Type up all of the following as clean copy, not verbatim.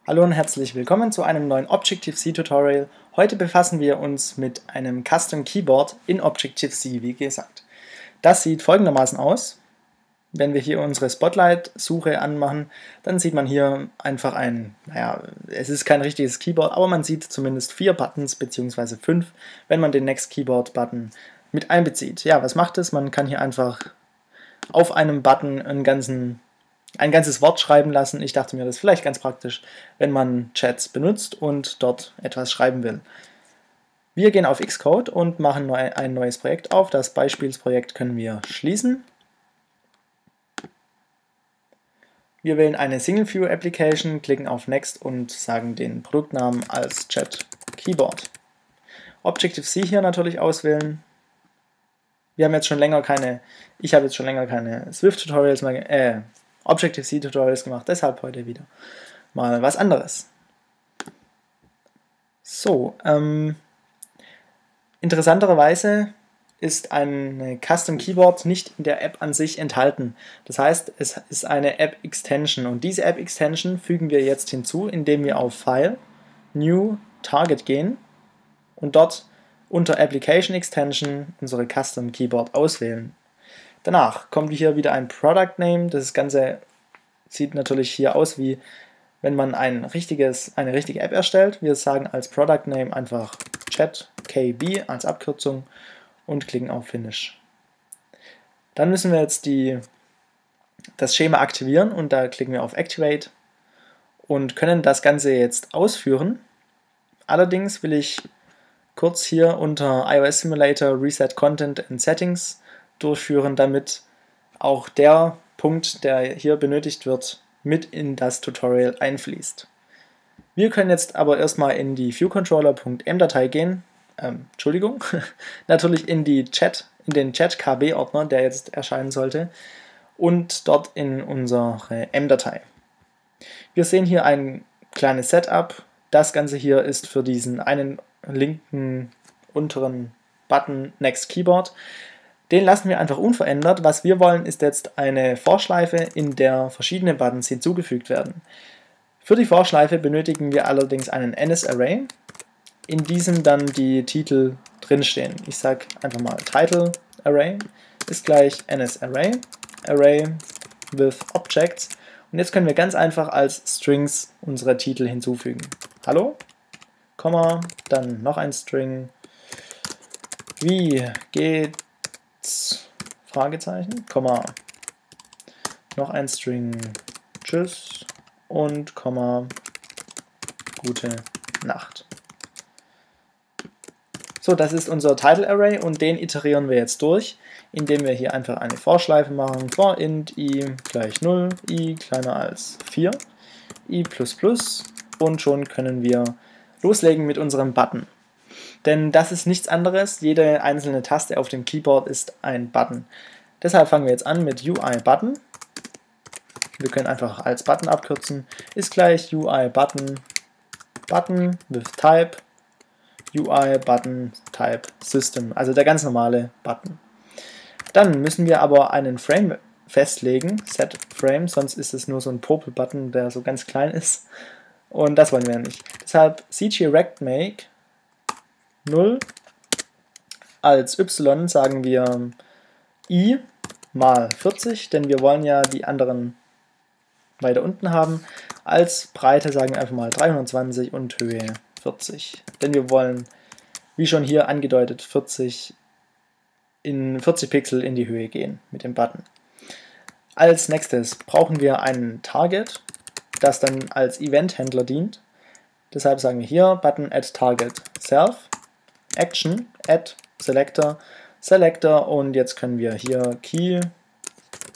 Hallo und herzlich willkommen zu einem neuen Objective-C Tutorial. Heute befassen wir uns mit einem Custom Keyboard in Objective-C, wie gesagt. Das sieht folgendermaßen aus. Wenn wir hier unsere Spotlight-Suche anmachen, dann sieht man hier einfach es ist kein richtiges Keyboard, aber man sieht zumindest 4 Buttons bzw. 5, wenn man den Next Keyboard-Button mit einbezieht. Ja, was macht es? Man kann hier einfach auf einem Button ein ganzes Wort schreiben lassen. Ich dachte mir, das ist vielleicht ganz praktisch, wenn man Chats benutzt und dort etwas schreiben will. Wir gehen auf Xcode und machen ein neues Projekt auf. Das Beispielsprojekt können wir schließen. Wir wählen eine Single View Application, klicken auf Next und sagen den Produktnamen als Chat Keyboard. Objective-C hier natürlich auswählen. Ich habe jetzt schon länger keine Swift-Tutorials mehr, Objective-C-Tutorials gemacht, deshalb heute wieder mal was anderes. So, interessanterweise ist ein Custom Keyboard nicht in der App an sich enthalten. Das heißt, es ist eine App-Extension und diese App-Extension fügen wir jetzt hinzu, indem wir auf File, New, Target gehen und dort unter Application Extension unsere Custom Keyboard auswählen. Danach kommt hier wieder ein Product Name. Das Ganze sieht natürlich hier aus, wie wenn man eine richtige App erstellt. Wir sagen als Product Name einfach Chat KB als Abkürzung und klicken auf Finish. Dann müssen wir jetzt das Schema aktivieren und da klicken wir auf Activate und können das Ganze jetzt ausführen. Allerdings will ich kurz hier unter iOS Simulator Reset Content and Settings durchführen, damit auch der Punkt, der hier benötigt wird, mit in das Tutorial einfließt. Wir können jetzt aber erstmal in die viewcontroller.m-Datei gehen, natürlich in den Chat-KB-Ordner, der jetzt erscheinen sollte, und dort in unsere M-Datei. Wir sehen hier ein kleines Setup. Das Ganze hier ist für diesen einen linken unteren Button Next Keyboard. Den lassen wir einfach unverändert. Was wir wollen, ist jetzt eine Vorschleife, in der verschiedene Buttons hinzugefügt werden. Für die Vorschleife benötigen wir allerdings einen NS-Array, in diesem dann die Titel drinstehen. Ich sage einfach mal Title Array ist gleich NS-Array, Array with Objects. Und jetzt können wir ganz einfach als Strings unsere Titel hinzufügen. Hallo, Komma, dann noch ein String. Wie geht's? Fragezeichen, Komma, noch ein String, Tschüss und Komma, gute Nacht. So, das ist unser Title Array und den iterieren wir jetzt durch, indem wir hier einfach eine Vorschleife machen, for int i gleich 0, i kleiner als 4, i++ und schon können wir loslegen mit unserem Button. Denn das ist nichts anderes, jede einzelne Taste auf dem Keyboard ist ein Button. Deshalb fangen wir jetzt an mit UI-Button. Wir können einfach als Button abkürzen, ist gleich UI-Button, Button with Type, UI-Button Type System, also der ganz normale Button. Dann müssen wir aber einen Frame festlegen, Set Frame, sonst ist es nur so ein Popel-Button, der so ganz klein ist. Und das wollen wir ja nicht. Deshalb cgRectMake 0 als y sagen wir i mal 40, denn wir wollen ja die anderen weiter unten haben. Als Breite sagen wir einfach mal 320 und Höhe 40, denn wir wollen, wie schon hier angedeutet, 40 Pixel in die Höhe gehen mit dem Button. Als nächstes brauchen wir einen Target, das dann als Event-Händler dient. Deshalb sagen wir hier Button add Target Self, Action, Add, Selector und jetzt können wir hier Key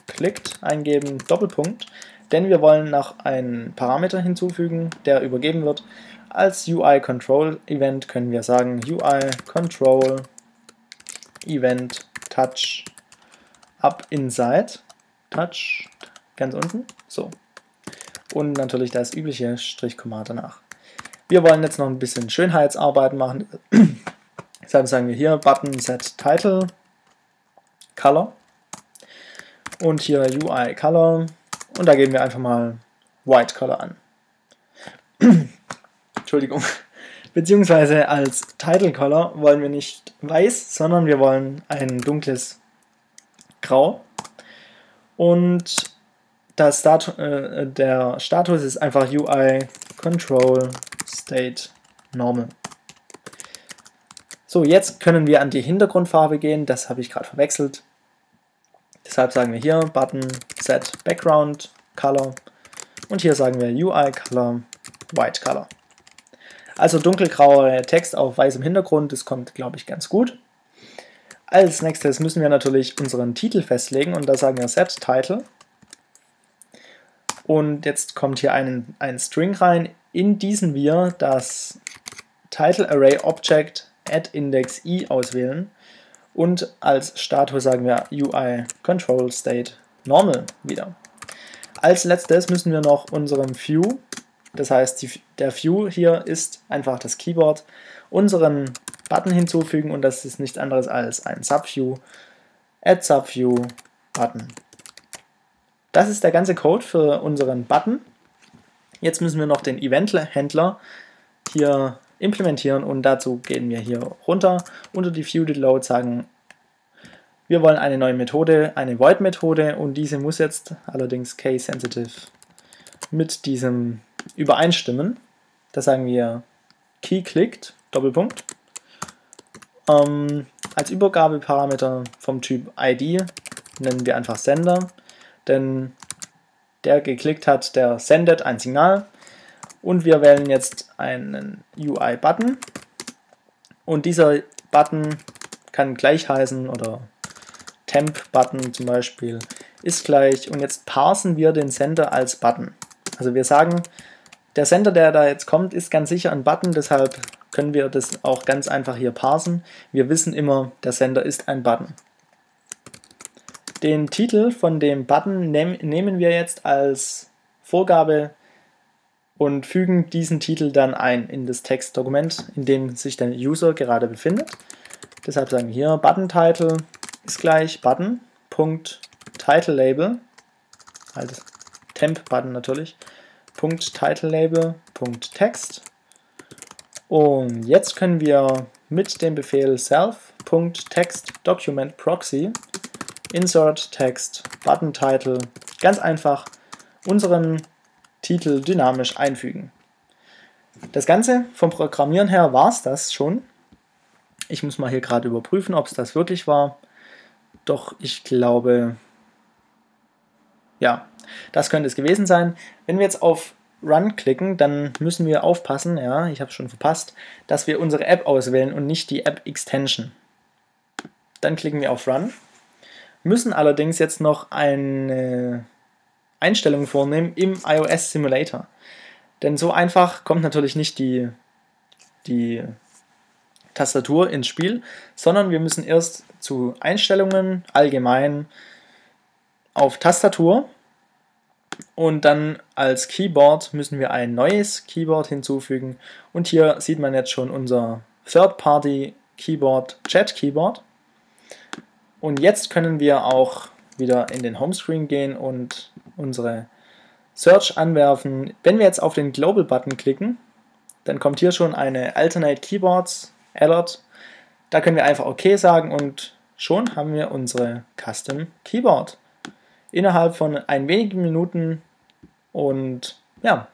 clicked eingeben, Doppelpunkt, denn wir wollen noch einen Parameter hinzufügen, der übergeben wird. Als UI Control Event können wir sagen UI Control Event Touch Up Inside, Touch ganz unten, so. Und natürlich das übliche Strichkomma danach. Wir wollen jetzt noch ein bisschen Schönheitsarbeit machen. Deshalb sagen wir hier Button Set Title Color und hier UI Color und da geben wir einfach mal White Color an. Entschuldigung. Beziehungsweise als Title Color wollen wir nicht weiß, sondern wir wollen ein dunkles Grau. Und der Status ist einfach UI Control State Normal. So, jetzt können wir an die Hintergrundfarbe gehen, das habe ich gerade verwechselt. Deshalb sagen wir hier Button Set Background Color und hier sagen wir UI Color White Color. Also dunkelgrauer Text auf weißem Hintergrund, das kommt, glaube ich, ganz gut. Als nächstes müssen wir natürlich unseren Titel festlegen und da sagen wir Set Title. Und jetzt kommt hier ein String rein, in diesen wir das Title Array Object add-index i auswählen und als Status sagen wir UI Control State Normal wieder. Als letztes müssen wir noch unserem View, das heißt der View hier ist einfach das Keyboard, unseren Button hinzufügen und das ist nichts anderes als ein Subview, add Subview Button. Das ist der ganze Code für unseren Button. Jetzt müssen wir noch den Event-Händler hier implementieren und dazu gehen wir hier runter unter die View-Did-Load, sagen, wir wollen eine neue Methode, eine Void-Methode und diese muss jetzt allerdings case-sensitive mit diesem übereinstimmen. Da sagen wir key-clicked, Doppelpunkt. Als Übergabeparameter vom Typ ID nennen wir einfach Sender, denn der geklickt hat, der sendet ein Signal. Und wir wählen jetzt einen UI-Button und dieser Button kann gleich heißen oder Temp-Button zum Beispiel ist gleich und jetzt parsen wir den Sender als Button. Also wir sagen, der Sender, der da jetzt kommt, ist ganz sicher ein Button, deshalb können wir das auch ganz einfach hier parsen. Wir wissen immer, der Sender ist ein Button. Den Titel von dem Button nehmen wir jetzt als Vorgabe und fügen diesen Titel dann ein in das Textdokument, in dem sich der User gerade befindet. Deshalb sagen wir hier Button Title ist gleich Button.TitleLabel, also Temp Button natürlich, .TitleLabel.text. Und jetzt können wir mit dem Befehl self.textDocumentProxy insert text Button Title ganz einfach unseren Titel dynamisch einfügen. Das Ganze vom Programmieren her war es das schon. Ich muss mal hier gerade überprüfen, ob es das wirklich war. Doch ich glaube, ja, das könnte es gewesen sein. Wenn wir jetzt auf Run klicken, dann müssen wir aufpassen, ja, ich habe es schon verpasst, dass wir unsere App auswählen und nicht die App-Extension. Dann klicken wir auf Run, müssen allerdings jetzt noch eine Einstellungen vornehmen im iOS Simulator. Denn so einfach kommt natürlich nicht die Tastatur ins Spiel, sondern wir müssen erst zu Einstellungen, allgemein auf Tastatur und dann als Keyboard müssen wir ein neues Keyboard hinzufügen und hier sieht man jetzt schon unser Third-Party Keyboard, Chat Keyboard. Und jetzt können wir auch wieder in den Homescreen gehen und unsere Search anwerfen. Wenn wir jetzt auf den Global Button klicken, dann kommt hier schon eine Alternate Keyboards Alert. Da können wir einfach OK sagen und schon haben wir unsere Custom Keyboard. Innerhalb von ein wenigen Minuten und ja,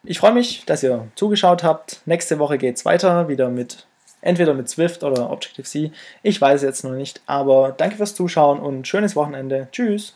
ich freue mich, dass ihr zugeschaut habt. Nächste Woche geht es weiter, wieder entweder mit Swift oder Objective-C. Ich weiß es jetzt noch nicht, aber danke fürs Zuschauen und schönes Wochenende. Tschüss!